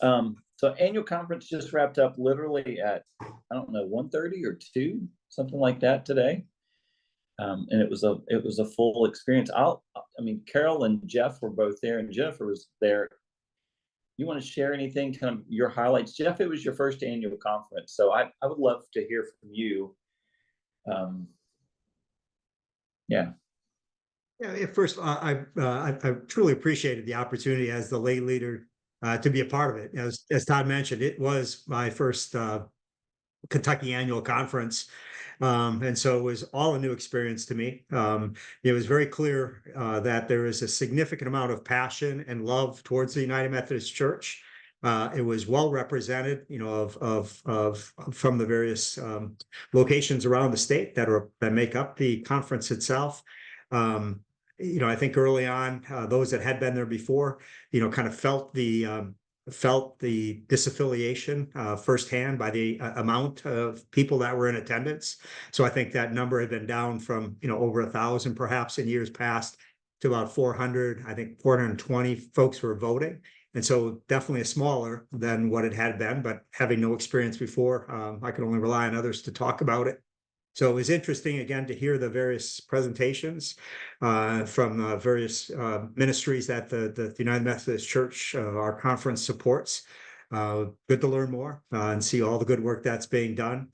So annual conference just wrapped up literally at, I don't know, 1:30 or 2, something like that today. And it was a full experience. I mean, Carol and Jeff were both there, and Jennifer was there. You want to share anything, kind of your highlights? Jeff, it was your first annual conference, so I would love to hear from you. Yeah. Yeah, at first, I truly appreciated the opportunity as the lay leader to be a part of it. As Todd mentioned, it was my first Kentucky annual conference. And so it was all a new experience to me. It was very clear that there is a significant amount of passion and love towards the United Methodist Church. It was well represented, of from the various locations around the state that make up the conference itself. I think early on, those that had been there before, kind of felt the disaffiliation firsthand by the amount of people that were in attendance. So I think that number had been down from, over 1,000 perhaps in years past to about 400. I think 420 folks were voting. And so definitely smaller than what it had been, but having no experience before, I could only rely on others to talk about it. So it was interesting, again, to hear the various presentations from various ministries that the United Methodist Church, our conference, supports. Good to learn more and see all the good work that's being done.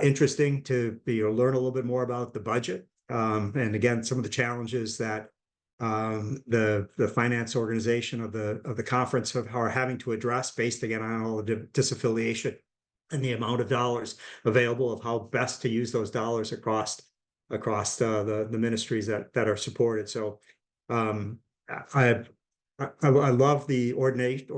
Interesting to learn a little bit more about the budget. And again, some of the challenges that the finance organization of the conference are having to address based, again, on all the disaffiliation and the amount of dollars available, of how best to use those dollars across the ministries that are supported. So I love the ordination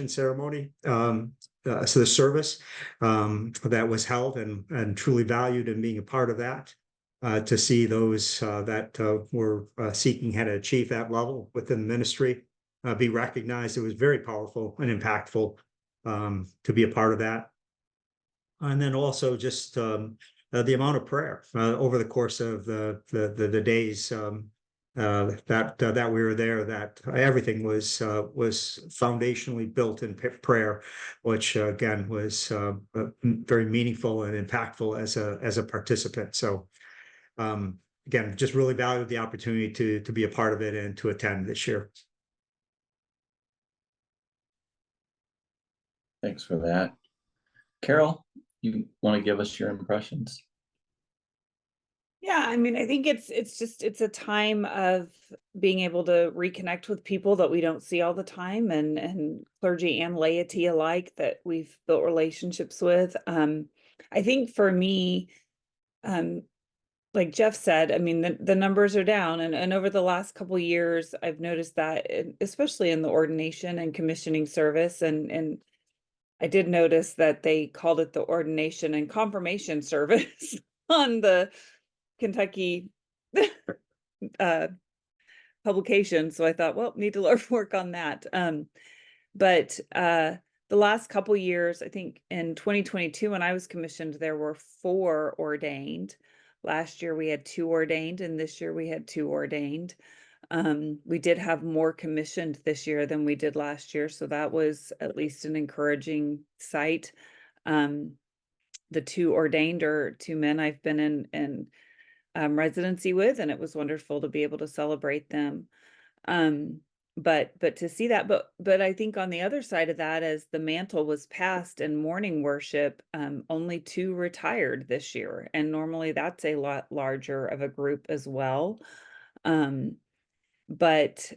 ceremony, so the service that was held, and truly valued in being a part of that. To see those that were seeking how to achieve that level within the ministry be recognized, it was very powerful and impactful to be a part of that. And then also just the amount of prayer over the course of the days that we were there, that everything was foundationally built in prayer, which again was very meaningful and impactful as a participant. So again, just really valued the opportunity to be a part of it and to attend this year. Thanks for that. Carol, you want to give us your impressions? Yeah, I mean, I think it's a time of being able to reconnect with people that we don't see all the time, and clergy and laity alike that we've built relationships with. I think for me, like Jeff said, I mean, the numbers are down, and over the last couple of years, I've noticed that, especially in the ordination and commissioning service, and I did notice that they called it the ordination and confirmation service on the Kentucky publication. So I thought, well, need to work on that. But the last couple years, I think in 2022, when I was commissioned, there were 4 ordained. Last year we had 2 ordained, and this year we had 2 ordained. We did have more commissioned this year than we did last year, so that was at least an encouraging sight. The 2 ordained are 2 men I've been in residency with, and it was wonderful to be able to celebrate them. But to see that, but I think on the other side of that, as the mantle was passed in morning worship, only 2 retired this year, and normally that's a lot larger of a group as well. But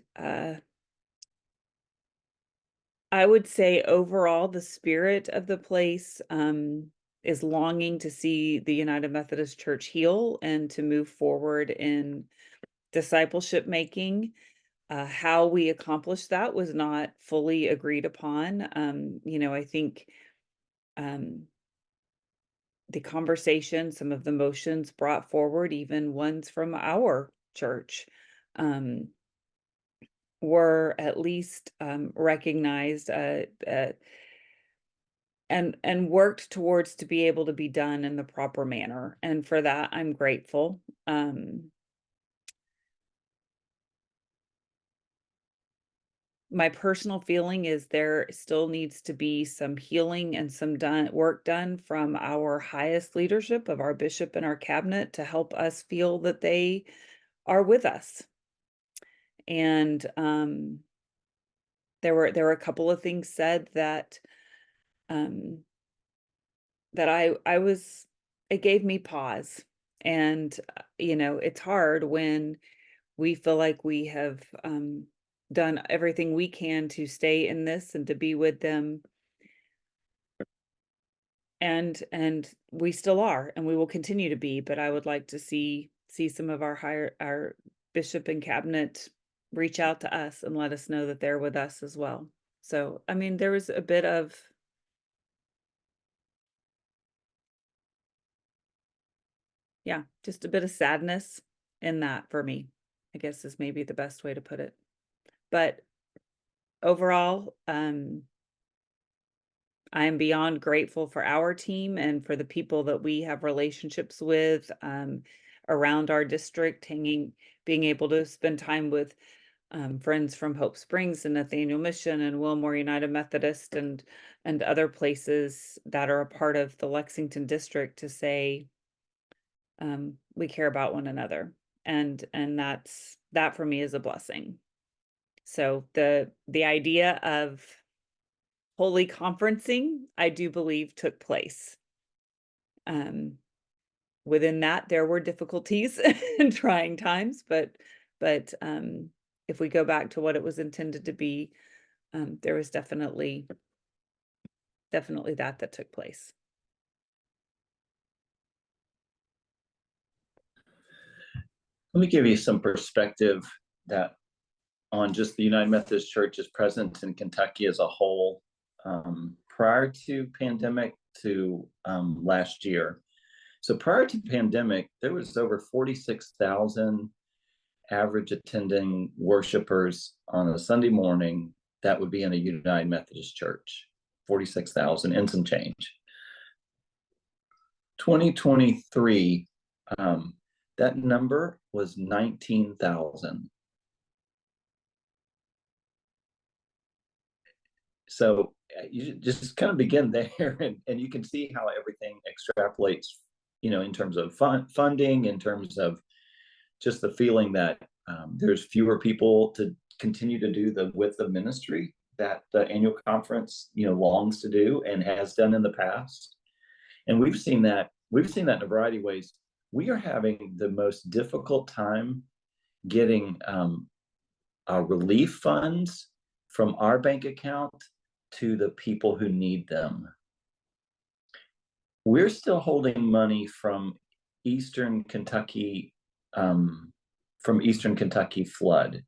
I would say overall, the spirit of the place is longing to see the United Methodist Church heal and to move forward in discipleship making. How we accomplished that was not fully agreed upon. I think the conversation, some of the motions brought forward, even ones from our church, were at least recognized and worked towards to be able to be done in the proper manner. And for that, I'm grateful. my personal feeling is there still needs to be some healing and some work done from our highest leadership of our bishop and our cabinet to help us feel that they are with us. And there were a couple of things said that that it gave me pause. And it's hard when we feel like we have done everything we can to stay in this and to be with them. And we still are, and we will continue to be, but I would like to see some of our bishop and cabinet reach out to us and let us know that they're with us as well. So, I mean, there was a bit of, yeah, just a bit of sadness in that for me, I guess is maybe the best way to put it. But overall, I am beyond grateful for our team and for the people that we have relationships with around our district, being able to spend time with friends from Hope Springs and Nathaniel Mission and Wilmore United Methodist and other places that are a part of the Lexington district to say we care about one another, and that for me is a blessing. So the idea of holy conferencing, I do believe, took place. Within that, there were difficulties and trying times, but if we go back to what it was intended to be, there was definitely that took place. Let me give you some perspective that on just the United Methodist Church's presence in Kentucky as a whole, prior to pandemic to last year. So prior to pandemic, there was over 46,000 average attending worshipers on a Sunday morning that would be in a United Methodist Church, 46,000 and some change. 2023, that number was 19,000. So you just kind of begin there, and you can see how everything extrapolates, in terms of funding, in terms of just the feeling that there's fewer people to continue to do the width of ministry that the annual conference, longs to do and has done in the past. And we've seen that in a variety of ways. We are having the most difficult time getting our relief funds from our bank account to the people who need them. We're still holding money from Eastern Kentucky flood.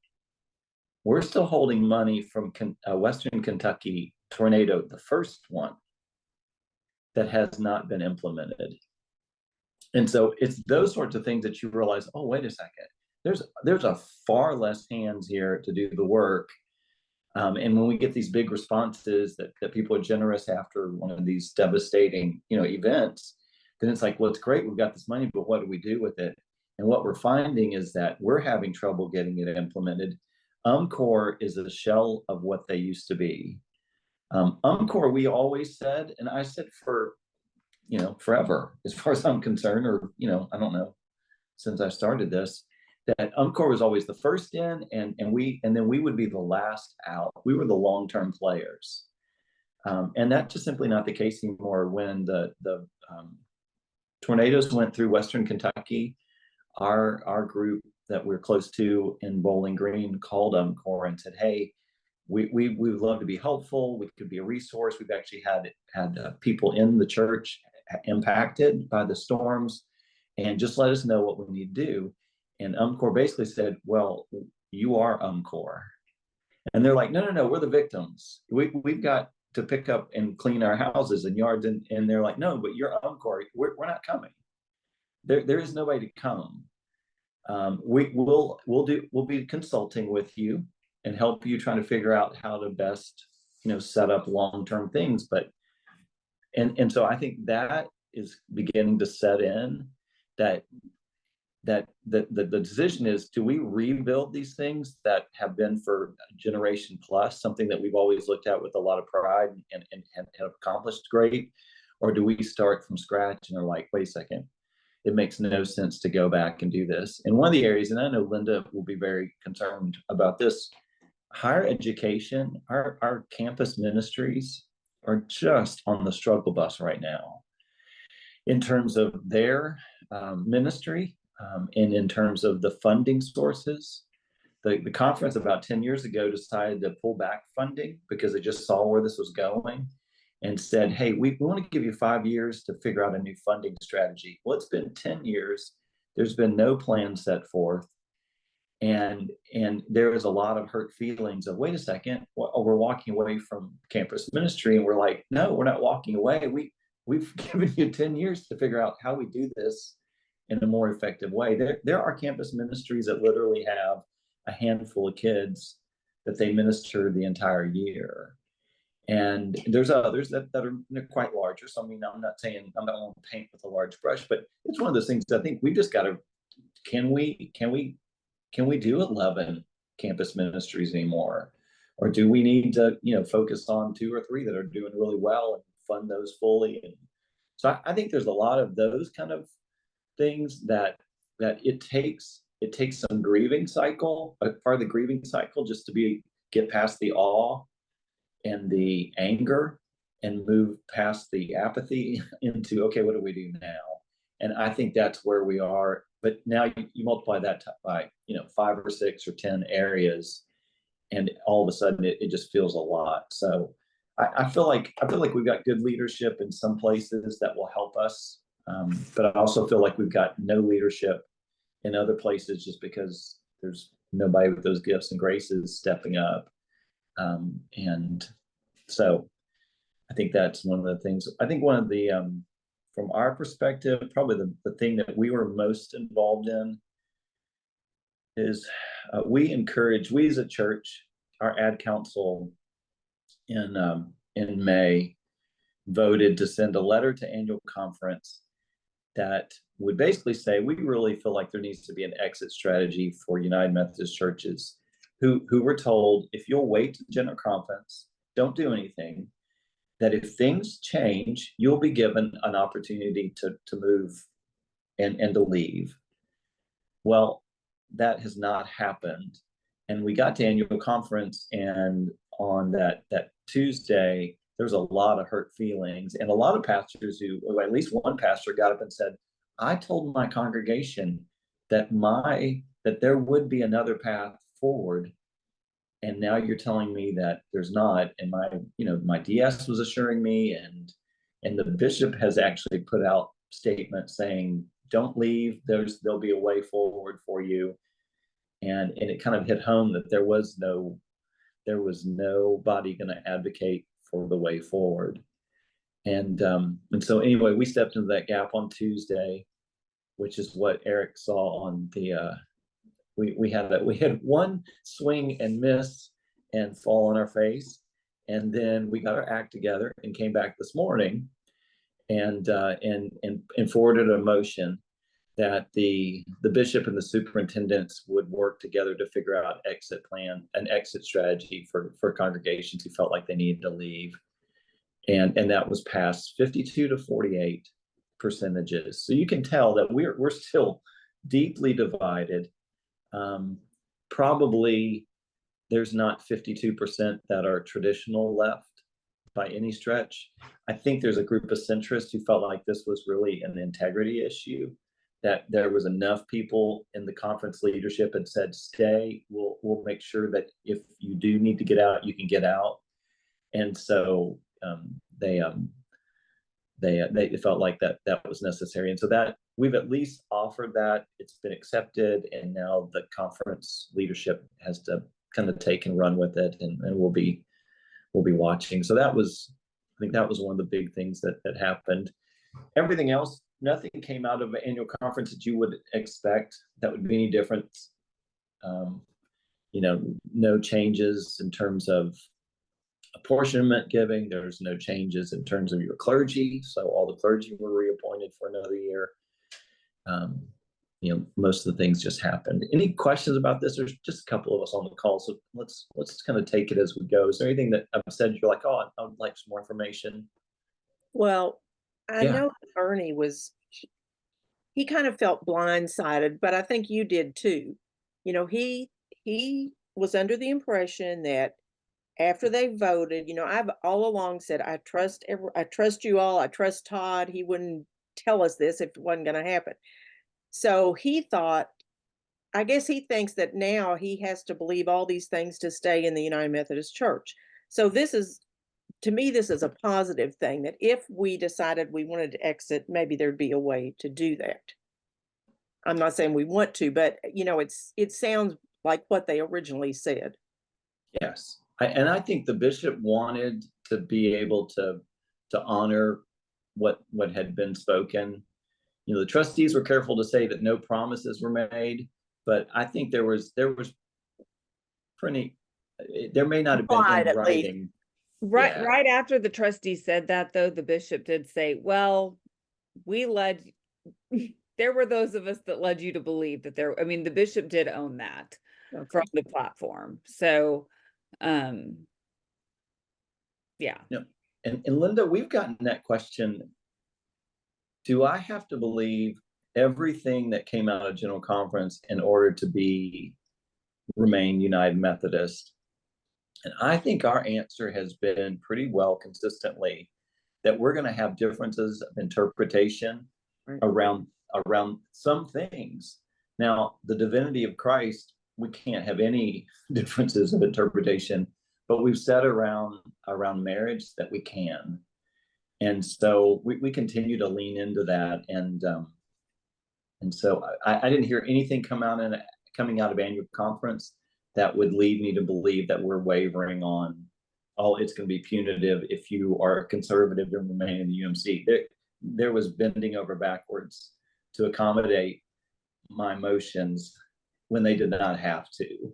We're still holding money from Western Kentucky tornado, the first one, that has not been implemented. And so it's those sorts of things that you realize, oh, wait a second, there's a far less hands here to do the work. And when we get these big responses that people are generous after one of these devastating, events, then it's like, well, it's great, we've got this money, but what do we do with it? And what we're finding is that we're having trouble getting it implemented. UMCOR is a shell of what they used to be. UMCOR, we always said, and I said for, forever, as far as I'm concerned, or, I don't know, since I started this, that UMCOR was always the first in, and then we would be the last out. We were the long-term players. And that's just simply not the case anymore. When the tornadoes went through Western Kentucky, our group that we're close to in Bowling Green called UMCOR and said, hey, we would love to be helpful. We could be a resource. We've actually had people in the church impacted by the storms, and just let us know what we need to do. And UMCOR basically said, well, you are UMCOR. And they're like, no, we're the victims. We've got to pick up and clean our houses and yards. And they're like, no, but you're UMCOR. We're not coming. There is nobody to come. We'll be consulting with you and help you trying to figure out how to best, set up long-term things. But, and so I think that is beginning to set in, that the decision is, do we rebuild these things that have been for a generation plus, something that we've always looked at with a lot of pride and have accomplished great, or do we start from scratch and are like, wait a second, it makes no sense to go back and do this? And one of the areas, and I know Linda will be very concerned about this, higher education, our campus ministries are just on the struggle bus right now in terms of their ministry, and in terms of the funding sources. The conference about 10 years ago decided to pull back funding because they just saw where this was going and said, hey, we want to give you 5 years to figure out a new funding strategy. Well, it's been 10 years. There's been no plan set forth. And there is a lot of hurt feelings of, wait a second, we're walking away from campus ministry. And we're like, no, we're not walking away. We've given you 10 years to figure out how we do this in a more effective way. There are campus ministries that literally have a handful of kids that they minister the entire year. And there's others that are quite larger. So I mean, I'm not saying I'm not going to paint with a large brush, but it's one of those things that I think we've just got to, can we do 11 campus ministries anymore? Or do we need to, focus on 2 or 3 that are doing really well and fund those fully? And so I think there's a lot of those kind of things that it takes some grieving cycle, a part of the grieving cycle, just to get past the awe and the anger and move past the apathy into, okay, what do we do now? And I think that's where we are. But now you multiply that by 5 or 6 or 10 areas, and all of a sudden it just feels a lot. So I feel like we've got good leadership in some places that will help us, but I also feel like we've got no leadership in other places just because there's nobody with those gifts and graces stepping up. And so I think that's one of the things. I think one of the from our perspective, probably the thing that we were most involved in is we as a church, our ad council in May voted to send a letter to annual conference that would basically say, we really feel like there needs to be an exit strategy for United Methodist churches who were told, if you'll wait to general conference, don't do anything, that if things change, you'll be given an opportunity to move and to leave. Well, that has not happened. And we got to annual conference, and on that Tuesday, there was a lot of hurt feelings, and a lot of pastors or at least one pastor got up and said, I told my congregation that there would be another path forward, and now you're telling me that there's not. And my DS was assuring me, and the bishop has actually put out statements saying, don't leave, there'll be a way forward for you. And it kind of hit home that there was nobody going to advocate for the way forward. And so anyway, we stepped into that gap on Tuesday, which is what Eric saw on the we had one swing and miss and fall on our face, and then we got our act together and came back this morning and forwarded a motion that the bishop and the superintendents would work together to figure out an exit strategy for congregations who felt like they needed to leave. And that was passed 52 to 48 percentages. So you can tell that we're still deeply divided. Probably there's not 52% that are traditional left by any stretch. I think there's a group of centrists who felt like this was really an integrity issue, that there was enough people in the conference leadership and said, stay, we'll make sure that if you do need to get out, you can get out. And so they felt like that was necessary. And so that we've at least offered that, it's been accepted, and now the conference leadership has to kind of take and run with it, and we'll be watching. So I think that was one of the big things that happened. Everything else, nothing came out of an annual conference that you would expect that would be any different. No changes in terms of apportionment giving. There's no changes in terms of your clergy. So all the clergy were reappointed for another year. most of the things just happened. Any questions about this? There's just a couple of us on the call, so let's kind of take it as we go. Is there anything that I've said you're like, oh, I would like some more information? Well, I Yeah. know Ernie he kind of felt blindsided, but I think you did too. He was under the impression that after they voted, I've all along said I trust you all, I trust Todd. He wouldn't tell us this if it wasn't going to happen. So he thought, I guess he thinks that now he has to believe all these things to stay in the United Methodist Church. So to me, this is a positive thing, that if we decided we wanted to exit, maybe there'd be a way to do that. I'm not saying we want to, but it sounds like what they originally said. Yes. I think the bishop wanted to be able to honor what had been spoken. The trustees were careful to say that no promises were made, but I think there was pretty, there may not have been Implied, in at least. writing. Right, Yeah. right after the trustee said that, though, the bishop did say, well, there were those of us that led you to believe that the bishop did own that from the platform. So, yeah. And Linda, we've gotten that question. Do I have to believe everything that came out of General Conference in order to remain United Methodist? And I think our answer has been pretty well consistently that we're going to have differences of interpretation around some things. Now, the divinity of Christ, we can't have any differences of interpretation, but we've said around marriage that we can. And so we continue to lean into that. And so I didn't hear anything coming out of annual conference that would lead me to believe that we're wavering on, oh, it's going to be punitive if you are conservative and remain in the UMC. There was bending over backwards to accommodate my motions when they did not have to.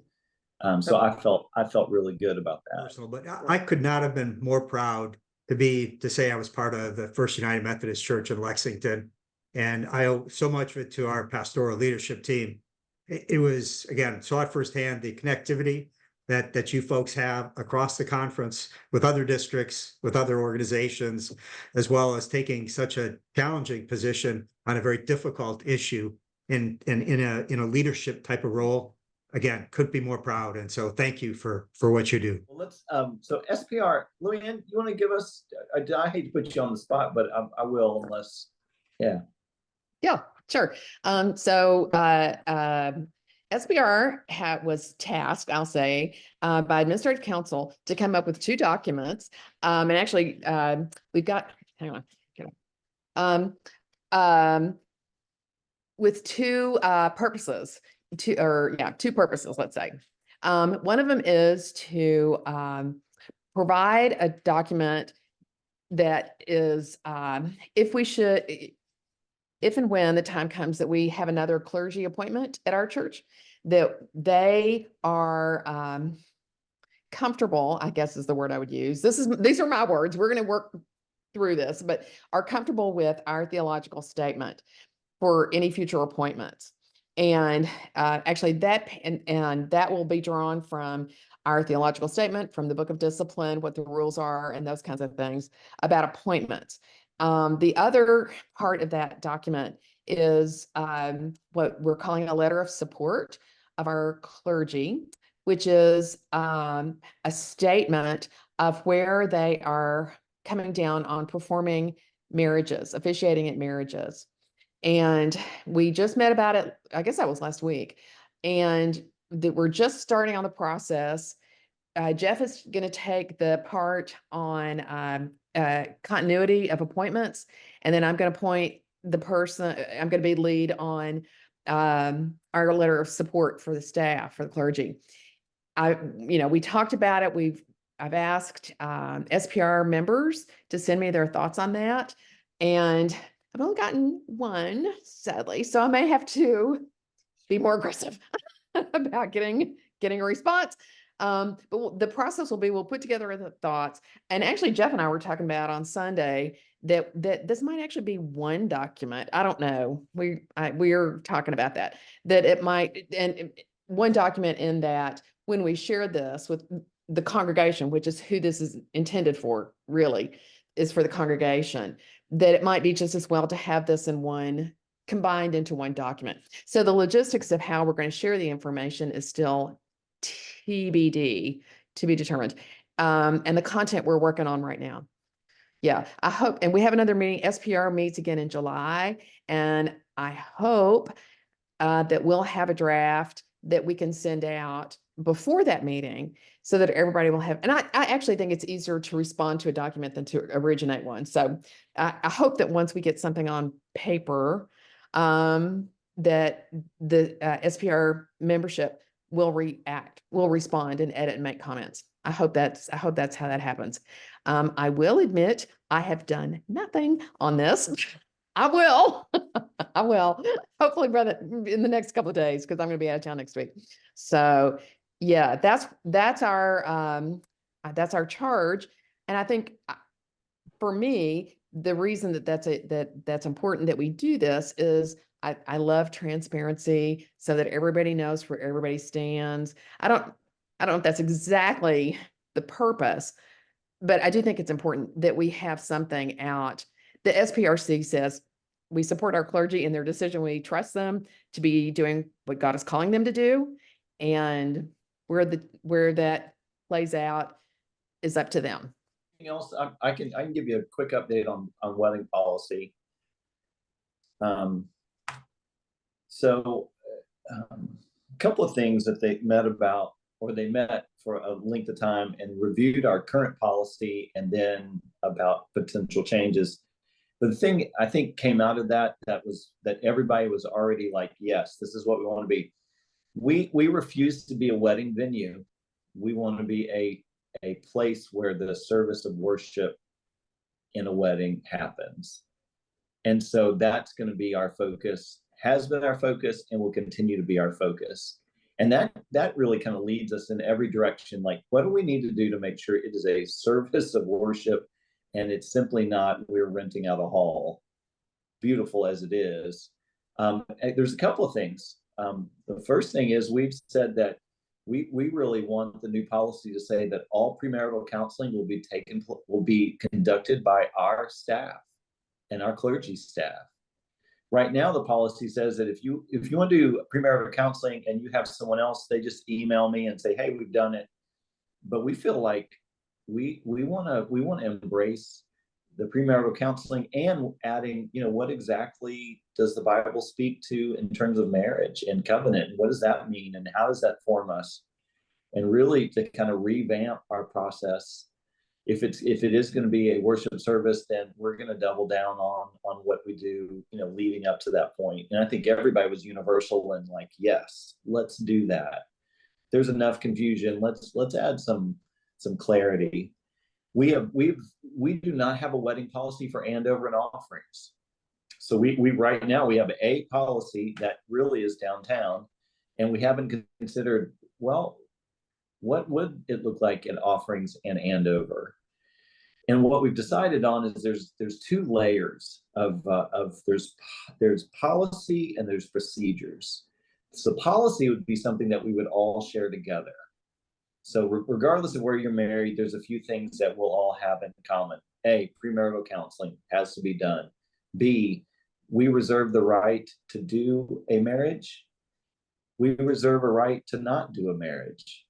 So I felt really good about that. Personal, but I could not have been more proud to say I was part of the First United Methodist Church in Lexington. And I owe so much of it to our pastoral leadership team. It was, again, saw it firsthand, the connectivity that you folks have across the conference with other districts, with other organizations, as well as taking such a challenging position on a very difficult issue in a leadership type of role. Again, couldn't be more proud. And so thank you for what you do. Well, let's, so SPR, Luann, you want to give us, I hate to put you on the spot, but I will unless, yeah. Yeah, sure. SBR was tasked, I'll say, by administrative council to come up with 2 documents. And actually, we've got, hang on, with 2 purposes, 2 purposes, let's say. One of them is to provide a document that is, if and when the time comes that we have another clergy appointment at our church, that they are comfortable, I guess is the word I would use. These are my words. We're going to work through this, but are comfortable with our theological statement for any future appointments. And actually that will be drawn from our theological statement, from the Book of Discipline, what the rules are, and those kinds of things about appointments. The other part of that document is what we're calling a letter of support of our clergy, which is a statement of where they are coming down on performing marriages, officiating at marriages. And we just met about it, I guess that was last week, and we're just starting on the process. Jeff is going to take the part on continuity of appointments, and then I'm going to appoint the person. I'm going to be lead on our letter of support for the staff, for the clergy. We talked about it. I've asked SPR members to send me their thoughts on that, and I've only gotten one, sadly, so I may have to be more aggressive about getting a response. But the process will be, we'll put together the thoughts. And actually, Jeff and I were talking about on Sunday that this might actually be one document. I don't know. We're talking about that, that it might, and one document in that when we share this with the congregation, which is who this is intended for, really, is for the congregation, that it might be just as well to have this in one, combined into one document. So the logistics of how we're going to share the information is still TBD, to be determined. And the content we're working on right now. Yeah, I hope, and we have another meeting. SPR meets again in July, and I hope that we'll have a draft that we can send out before that meeting so that everybody will have, and I actually think it's easier to respond to a document than to originate one. So I hope that once we get something on paper, that the SPR membership will respond and edit and make comments. I hope that's how that happens. I will admit I have done nothing on this. I will. I will. Hopefully in the next couple of days, because I'm going to be out of town next week. So yeah, that's our charge. And I think for me, the reason that's important that we do this is I love transparency so that everybody knows where everybody stands. I don't know if that's exactly the purpose, but I do think it's important that we have something out. The SPRC says we support our clergy in their decision. We trust them to be doing what God is calling them to do. And where that plays out is up to them. Anything else? I can give you a quick update on wedding policy. So a couple of things that they met about, or they met for a length of time and reviewed our current policy and then about potential changes. But the thing I think came out of that was that everybody was already like, yes, this is what we want to be. We refuse to be a wedding venue. We want to be a place where the service of worship in a wedding happens. And so that's going to be our focus, has been our focus, and will continue to be our focus. And that really kind of leads us in every direction. Like, what do we need to do to make sure it is a service of worship and it's simply not we're renting out a hall, beautiful as it is? There's a couple of things. The first thing is we've said that we really want the new policy to say that all premarital counseling will be conducted by our staff and our clergy staff. Right now, the policy says that if you want to do premarital counseling and you have someone else, they just email me and say, "Hey, we've done it." But we feel like we want to embrace the premarital counseling and adding, what exactly does the Bible speak to in terms of marriage and covenant? What does that mean, and how does that form us? And really to kind of revamp our process. If it is going to be a worship service, then we're going to double down on what we do, leading up to that point. And I think everybody was universal and like, yes, let's do that. There's enough confusion. Let's add some clarity. We do not have a wedding policy for Andover and offerings. So we right now we have a policy that really is downtown, and we haven't considered, well, what would it look like at offerings and Andover? And what we've decided on is there's two layers of there's policy and there's procedures. So policy would be something that we would all share together. So regardless of where you're married, there's a few things that we'll all have in common. A, premarital counseling has to be done. B, we reserve the right to do a marriage. We reserve a right to not do a marriage.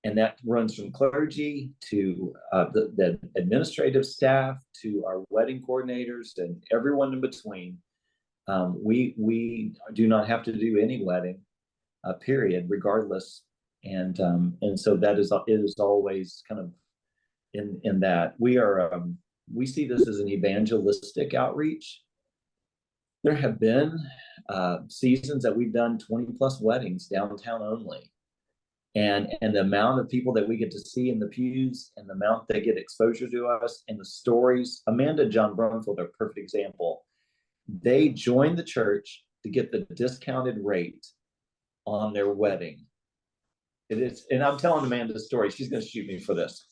And that runs from clergy to the administrative staff to our wedding coordinators and everyone in between. We do not have to do any wedding, period, regardless. And so it is always kind of in that we see this as an evangelistic outreach. There have been seasons that we've done 20+ weddings downtown only. And the amount of people that we get to see in the pews and the amount they get exposure to us and the stories. Amanda John Brumfield are a perfect example. They joined the church to get the discounted rate on their wedding. It is, and I'm telling Amanda's story. She's going to shoot me for this.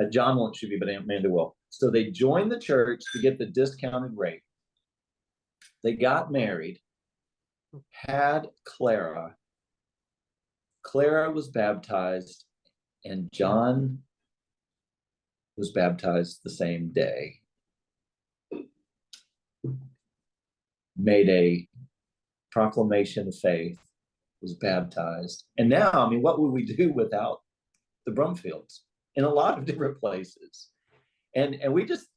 John won't shoot me, but Amanda will. So they joined the church to get the discounted rate. They got married, had Clara. Clara was baptized, and John was baptized the same day. Made a proclamation of faith, was baptized. And now, I mean, what would we do without the Brumfields in a lot of different places? And we just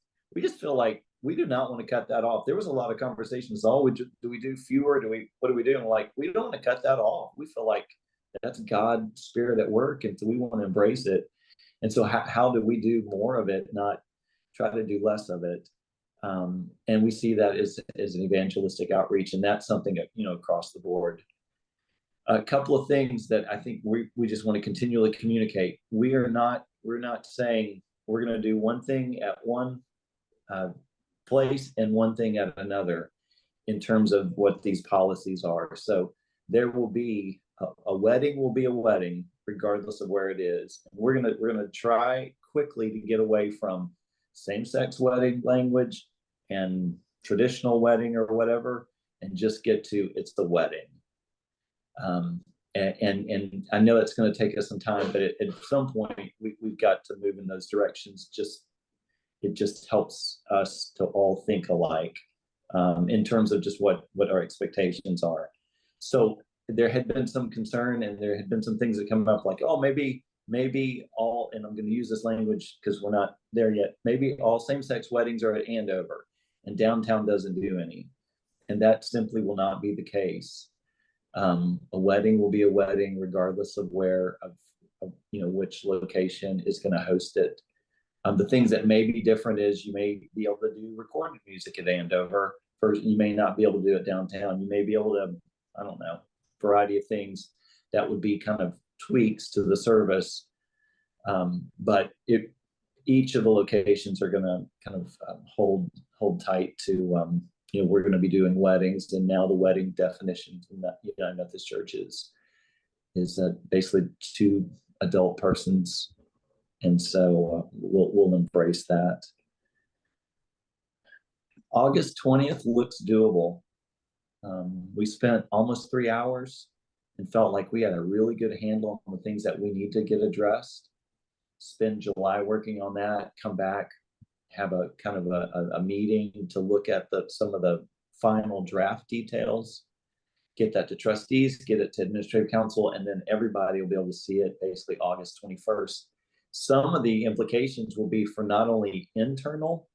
feel like we do not want to cut that off. There was a lot of conversations. Oh, do we do fewer? What do we do? And like, we don't want to cut that off. We feel like that's God's spirit at work, and so we want to embrace it. And so how do we do more of it, not try to do less of it? And we see that as an evangelistic outreach, and that's something, across the board. A couple of things that I think we just want to continually communicate. We're not saying we're going to do one thing at one place and one thing at another in terms of what these policies are. So there will be a wedding will be a wedding regardless of where it is. We're gonna try quickly to get away from same-sex wedding language and traditional wedding or whatever, and just get to it's the wedding. And I know it's going to take us some time, but at some point we've got to move in those directions. It just helps us to all think alike in terms of just what our expectations are. So there had been some concern, and there had been some things that come up like, oh, maybe all, and I'm going to use this language because we're not there yet, maybe all same-sex weddings are at Andover and downtown doesn't do any. And that simply will not be the case. A wedding will be a wedding regardless of where, which location is going to host it. The things that may be different is you may be able to do recorded music at Andover. First, you may not be able to do it downtown. You may be able to, I don't know, variety of things that would be kind of tweaks to the service. But each of the locations are going to kind of hold tight to, we're going to be doing weddings, and now the wedding definition in that United Methodist Church is basically 2 adult persons. And so we'll embrace that. August 20th looks doable. We spent almost 3 hours and felt like we had a really good handle on the things that we need to get addressed. Spend July working on that, come back, have a kind of a meeting to look at some of the final draft details, get that to trustees, get it to administrative council, and then everybody will be able to see it basically August 21st. Some of the implications will be for not only internal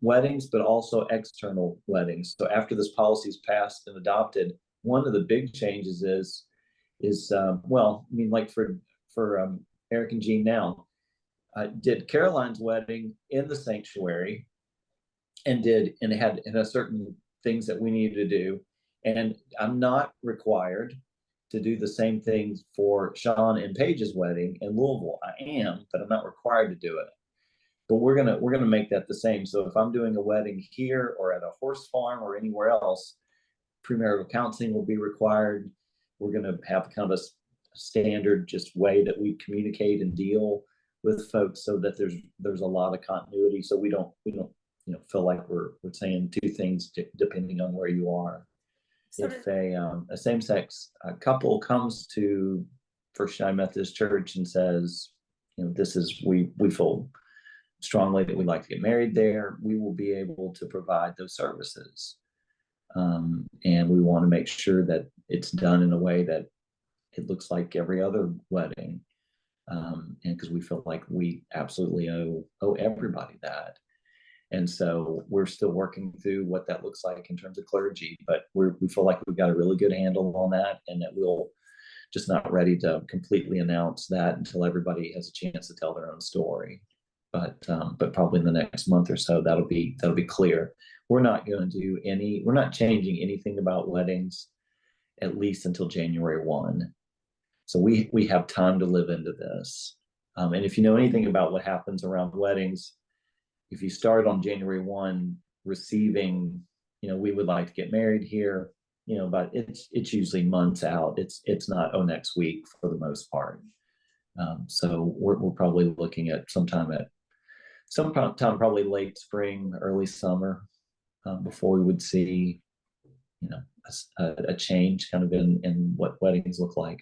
weddings, but also external weddings. So after this policy is passed and adopted, one of the big changes is like for Eric and Jean now, did Caroline's wedding in the sanctuary, and had certain things that we needed to do. And I'm not required to do the same things for Sean and Paige's wedding in Louisville. I am, but I'm not required to do it. But we're gonna make that the same. So if I'm doing a wedding here or at a horse farm or anywhere else, premarital counseling will be required. We're gonna have kind of a standard just way that we communicate and deal with folks, so that there's a lot of continuity. So we don't feel like we're saying 2 things depending on where you are. So if a same-sex couple comes to First United Methodist Church and says, we feel strongly that we'd like to get married there, we will be able to provide those services. And we want to make sure that it's done in a way that it looks like every other wedding. And because we feel like we absolutely owe everybody that. And so we're still working through what that looks like in terms of clergy, but we feel like we've got a really good handle on that, and that we'll just not ready to completely announce that until everybody has a chance to tell their own story. But probably in the next month or so, that'll be clear. We're not changing anything about weddings, at least until January 1. So we have time to live into this. And if you know anything about what happens around weddings, if you start on January 1 receiving, we would like to get married here, but it's usually months out. It's not next week for the most part. So we're probably looking at sometime probably late spring, early summer, before we would see, you know, a change kind of in what weddings look like.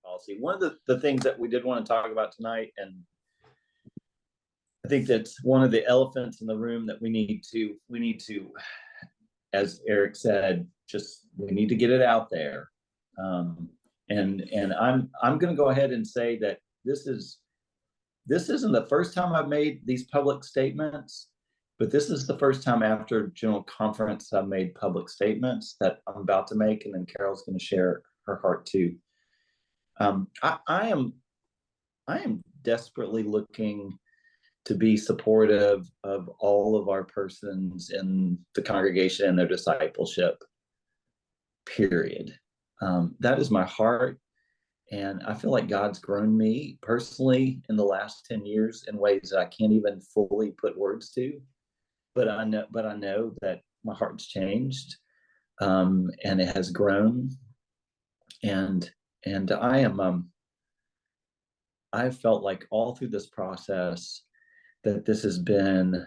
Policy. One of the things that we did want to talk about tonight, and I think that's one of the elephants in the room that we need to, as Eric said, we need to get it out there. And I'm going to go ahead and say that this isn't the first time I've made these public statements, but this is the first time after General Conference I've made public statements that I'm about to make, and then Carol's going to share her heart too. I am desperately looking to be supportive of all of our persons in the congregation and their discipleship, period. That is my heart. And I feel like God's grown me personally in the last 10 years in ways that I can't even fully put words to. But I know that my heart's changed, and it has grown. And I felt like all through this process that this has been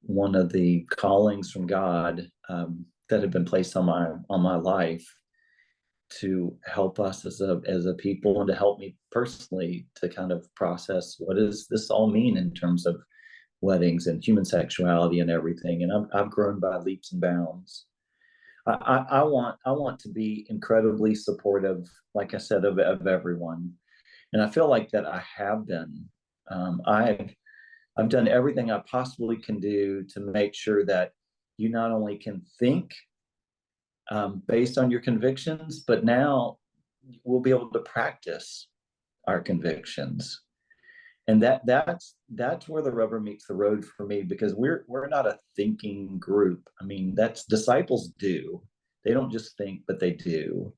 one of the callings from God that have been placed on my life, to help us as a people, and to help me personally to kind of process what does this all mean in terms of weddings and human sexuality and everything. And I've grown by leaps and bounds. I want to be incredibly supportive, like I said, of everyone, and I feel like that I have been. I've done everything I possibly can do to make sure that you not only can think based on your convictions, but now we'll be able to practice our convictions. And that's where the rubber meets the road for me, because we're not a thinking group. I mean, that's disciples do. They don't just think, but they do.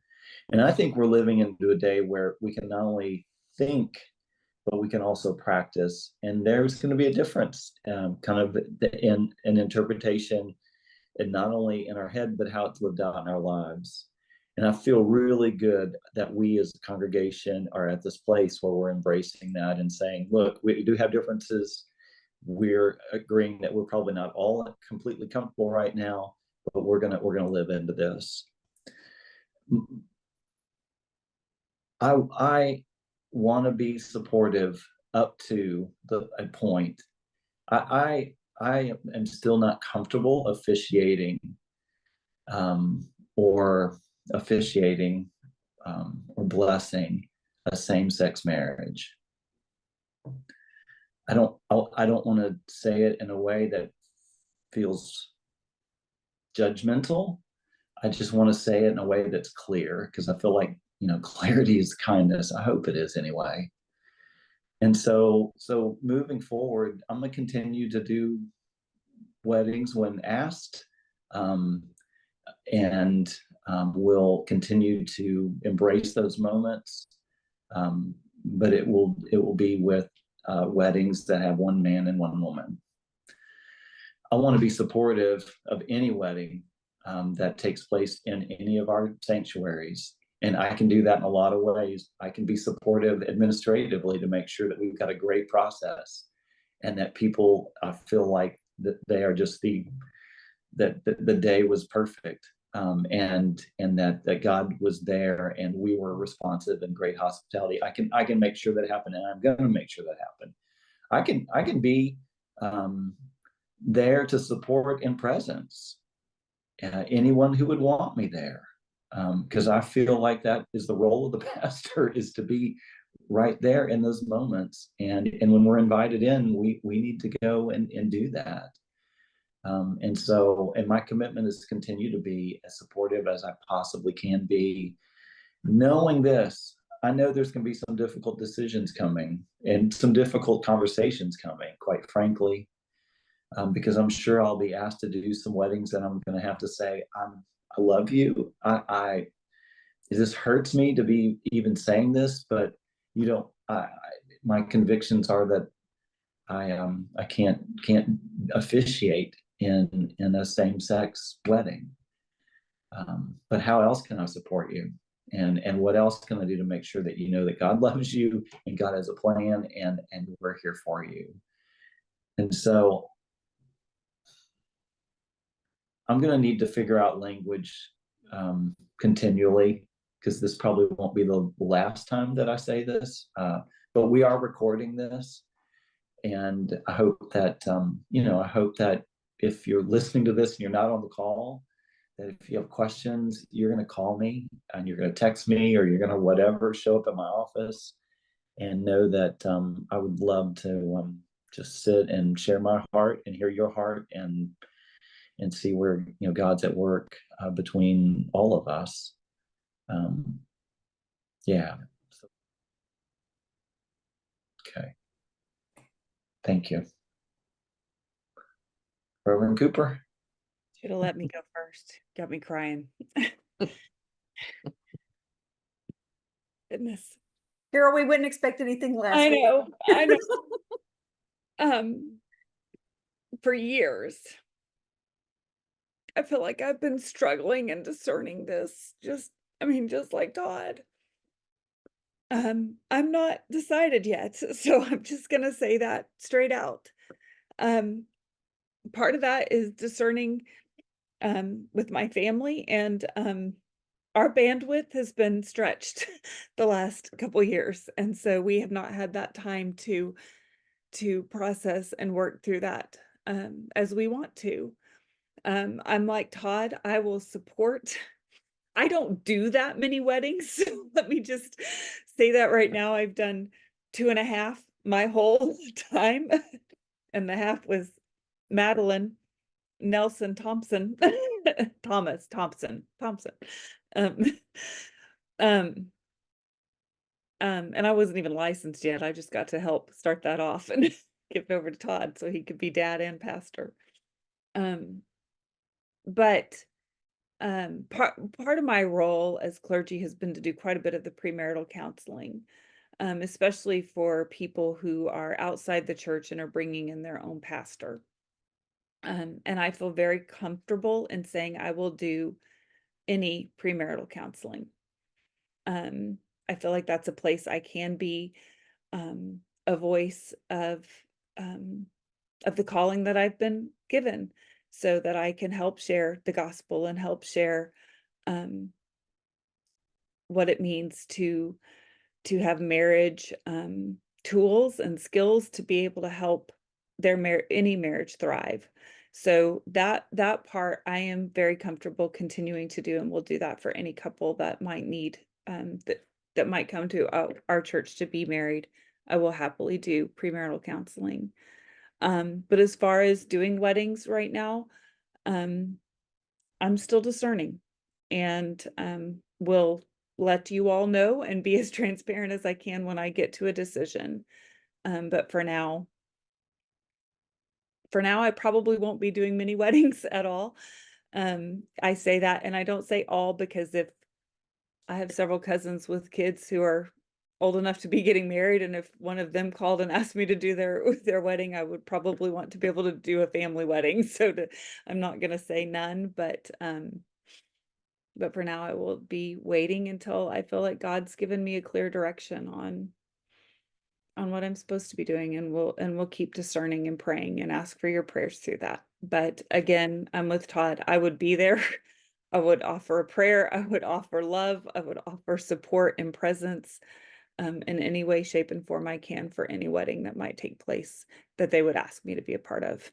And I think we're living into a day where we can not only think, but we can also practice. And there's going to be a difference kind of in interpretation, and not only in our head, but how it's lived out in our lives. And I feel really good that we as a congregation are at this place where we're embracing that and saying, look, we do have differences. We're agreeing that we're probably not all completely comfortable right now, but we're gonna live into this. I want to be supportive up to a point. I am still not comfortable officiating or blessing a same-sex marriage. I don't want to say it in a way that feels judgmental. I just want to say it in a way that's clear, because I feel like, clarity is kindness. I hope it is anyway. And so moving forward, I'm going to continue to do weddings when asked, and we'll continue to embrace those moments. But it will be with weddings that have one man and one woman. I want to be supportive of any wedding that takes place in any of our sanctuaries. And I can do that in a lot of ways. I can be supportive administratively to make sure that we've got a great process, and that people feel like that they are just that the day was perfect, and that God was there and we were responsive and great hospitality. I can make sure that happen, and I'm going to make sure that happen. I can be there to support in presence anyone who would want me there, because I feel like that is the role of the pastor, is to be right there in those moments. And when we're invited in, we need to go and do that. And my commitment is to continue to be as supportive as I possibly can be, knowing this. I know there's going to be some difficult decisions coming and some difficult conversations coming, quite frankly, because I'm sure I'll be asked to do some weddings and I'm going to have to say, I love you. This hurts me to be even saying this, but my convictions are that I can't officiate in a same-sex wedding. But how else can I support you? And what else can I do to make sure that you know that God loves you and God has a plan, and we're here for you. And so I'm going to need to figure out language continually, because this probably won't be the last time that I say this, but we are recording this. And I hope that, I hope that if you're listening to this and you're not on the call, that if you have questions, you're going to call me and you're going to text me, or you're going to whatever, show up at my office, and know that I would love to just sit and share my heart and hear your heart, and see where, God's at work between all of us. Yeah. Okay. Thank you. Reverend Cooper. Should have let me go first. Got me crying. Goodness. Carol, we wouldn't expect anything less. I know. For years, I feel like I've been struggling and discerning this. Just like Todd. I'm not decided yet, so I'm just gonna say that straight out. Part of that is discerning with my family, and our bandwidth has been stretched the last couple years, and so we have not had that time to process and work through that as we want to. I'm like Todd, I will support. I don't do that many weddings, so let me just say that right now. I've done 2.5 my whole time, and the half was Madeline Nelson Thompson, Thomas Thompson. And I wasn't even licensed yet. I just got to help start that off and give it over to Todd so he could be dad and pastor. But part of my role as clergy has been to do quite a bit of the premarital counseling, especially for people who are outside the church and are bringing in their own pastor. And I feel very comfortable in saying I will do any premarital counseling. I feel like that's a place I can be a voice of the calling that I've been given, so that I can help share the gospel and help share what it means to have marriage tools and skills to be able to help any marriage thrive. So that part I am very comfortable continuing to do, and we'll do that for any couple that might need that might come to our church to be married. I will happily do premarital counseling. But as far as doing weddings right now, I'm still discerning, and will let you all know and be as transparent as I can when I get to a decision. But for now, I probably won't be doing many weddings at all. I say that, and I don't say all, because if I have several cousins with kids who are old enough to be getting married, and if one of them called and asked me to do their wedding, I would probably want to be able to do a family wedding. So I'm not going to say none, but for now I will be waiting until I feel like God's given me a clear direction on what I'm supposed to be doing, and we'll keep discerning and praying and ask for your prayers through that. But again, I'm with Todd. I would be there. I would offer a prayer. I would offer love. I would offer support and presence in any way, shape, and form I can for any wedding that might take place that they would ask me to be a part of.